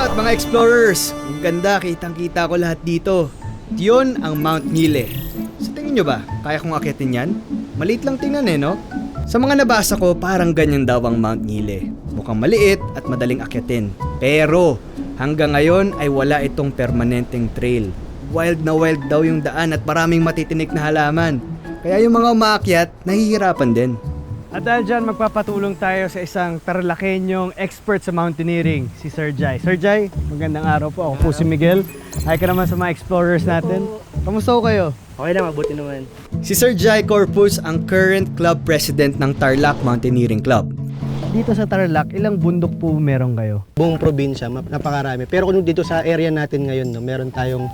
out mga explorers! Ang ganda, kitang-kita ko lahat dito. Yun ang Mount Nile. Sa tingin nyo ba, kaya kong akitin yan? Maliit lang tingnan no? Sa mga nabasa ko, parang ganyan daw ang Mount Nile. Mukhang maliit at madaling akyatin. Pero hanggang ngayon ay wala itong permanenteng trail. Wild na wild daw yung daan at maraming matitinik na halaman. Kaya yung mga umaakyat, nahihirapan din. At dahil dyan, magpapatulong tayo sa isang Tarlakenyong expert sa mountaineering, si Sir Jai. Sir Jai, magandang araw po. Ako po si Miguel. Hi ka naman sa mga explorers natin. Kamusta ko kayo? Okay lang, mabuti naman. Si Sir Jai Corpus ang current club president ng Tarlac Mountaineering Club. Dito sa Tarlac, ilang bundok po meron kayo? Buong probinsya, napakarami. Pero kung dito sa area natin ngayon, no, meron tayong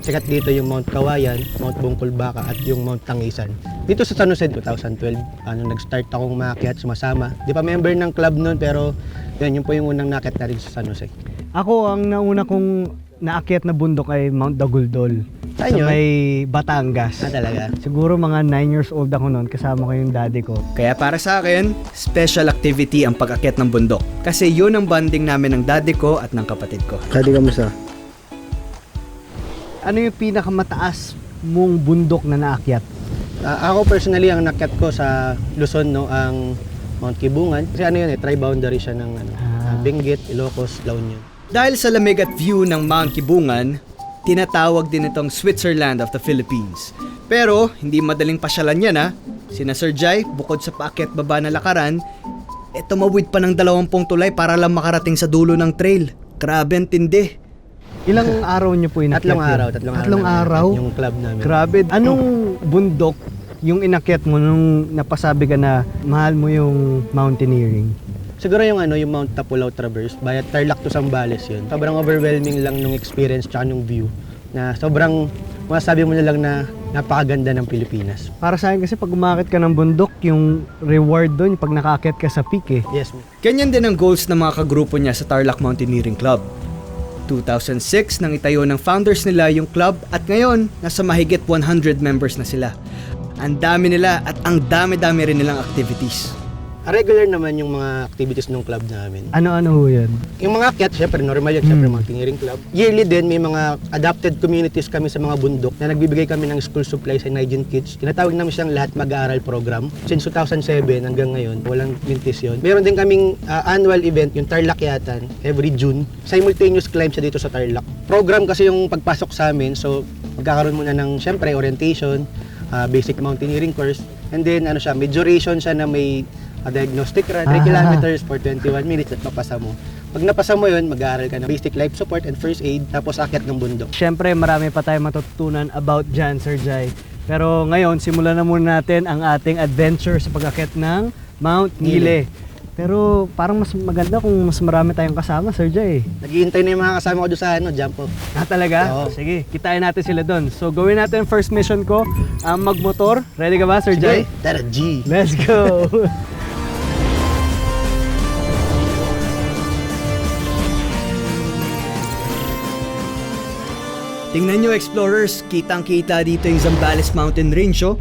sikat dito yung Mount Kawayan, Mount Bungkulbaka at yung Mount Tangisan. Dito sa San Jose, 2012, nag-start akong maakyat, sumasama. Di pa member ng club noon, pero yun po yung unang naakyat natin sa San Jose. Ako, ang nauna kong naakyat na bundok ay Mount Daguldol. Saan Sa yun? may Batangas. Talaga? Siguro mga 9 years old ako noon, kasama ko yung daddy ko. Kaya para sa akin, special activity ang pag-akyat ng bundok. Kasi yun ang bonding namin ng daddy ko at ng kapatid ko. Kadi kamusta? Ano yung pinakamataas mong bundok na naakyat? Ako personally, ang nakyat ko sa Luzon, no, ang Mount Kibungan. Kasi ano yun tri-boundary siya ng Benguet, Ilocos, La Union. Dahil sa lamig at view ng Mount Kibungan, tinatawag din itong Switzerland of the Philippines. Pero, hindi madaling pasyalan yan Sina Sir Jai, bukod sa paakyat baba na lakaran, tumawid pa ng 20 tulay para lang makarating sa dulo ng trail. Grabe ang tindi. Ilang araw niyo po inakyat? Tatlong araw. Yung club namin. Grabe. Anong bundok yung inakyat mo nung napasabi ka na mahal mo yung mountaineering? Siguro yung yung Mount Tapulaw Traverse, via Tarlac to Zambales yun. Sobrang overwhelming lang nung experience tsaka nung view. Na sobrang masasabi mo na lang na napakaganda ng Pilipinas. Para sa akin kasi pag umakit ka ng bundok, yung reward doon pag nakaakyat ka sa peak Yes. Ganyan din ang goals ng mga kagrupo niya sa Tarlac Mountaineering Club. 2006 nang itayo ng founders nila yung club at ngayon nasa mahigit 100 members na sila. Ang dami nila at ang dami-dami rin nilang activities. Regular naman yung mga activities ng club namin. Ano-ano ho yun? Yung mga akyat, syempre normal yun, syempre mountaineering club. Yearly din, may mga adapted communities kami sa mga bundok na nagbibigay kami ng school supplies and hygiene kits. Tinatawag namin siyang lahat mag-aaral program. Since 2007 hanggang ngayon, walang mintis yun. Meron din kaming annual event, yung Tarlacyatan, every June. Simultaneous climb siya dito sa Tarlac. Program kasi yung pagpasok sa amin, so magkakaroon muna ng syempre orientation, basic mountaineering course, and then may duration siya na may diagnostic run, 3 kilometers for 21 minutes at mapasa mo. Pag napasa mo yun, mag-aaral ka ng basic life support and first aid, tapos akyat ng bundok. Siyempre, marami pa tayong matututunan about dyan, Sir Jai. Pero ngayon, simulan na muna natin ang ating adventure sa pag-akyat ng Mount Nile. Pero parang mas maganda kung mas marami tayong kasama, Sir Jai. Naghihintay na yung mga kasama ko doon sa jump off. Talaga? Oo. Sige, kitain natin sila doon. So, gawin natin ang first mission ko, ang magmotor. Ready ka ba, Sir Jai? Tara, G! Let's go! Tingnan nyo explorers, kitang-kita dito yung Zambales Mountain Range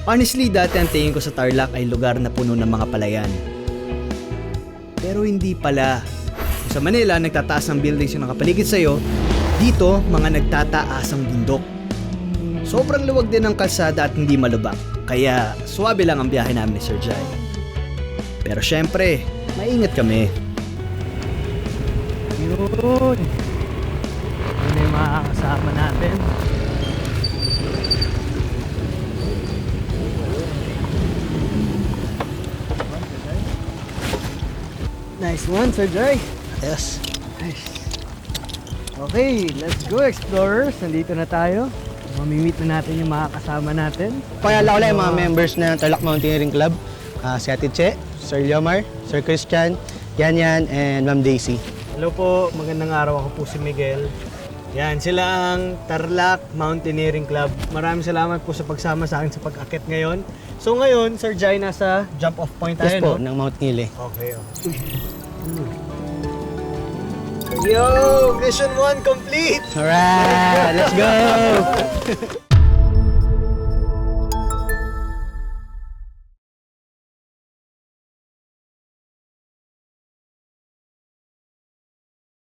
Honestly, dati ang tingin ko sa Tarlac ay lugar na puno ng mga palayan. Pero hindi pala. Kung sa Manila, nagtataas ng buildings yung nakapaligid sa'yo, dito, mga nagtataasang bundok. Sobrang luwag din ang kalsada at hindi malubak, kaya suwabe lang ang biyahe namin ni Sir Jai. Pero syempre, maingat kami. Yun! Ano yung mga kasama natin? Nice one, Sir Jai. Yes. Nice. Okay, let's go explorers. Nandito na tayo. Mamimit na natin yung mga kasama natin. Pakilala ko lang yung mga members ng Tarlac Mountaineering Club. Si Ate Che, Sir Liomar, Sir Christian, Yan, and Ma'am Daisy. Hello po, magandang araw. Ako po si Miguel. Yan, sila ang Tarlac Mountaineering Club. Maraming salamat po sa pagsama sa akin sa pag-akit ngayon. So ngayon, Sir Jai, nasa jump-off point tayo, Yes po, no? ng Mount Nile. Okay, Yo! Mission 1 complete! Alright, let's go!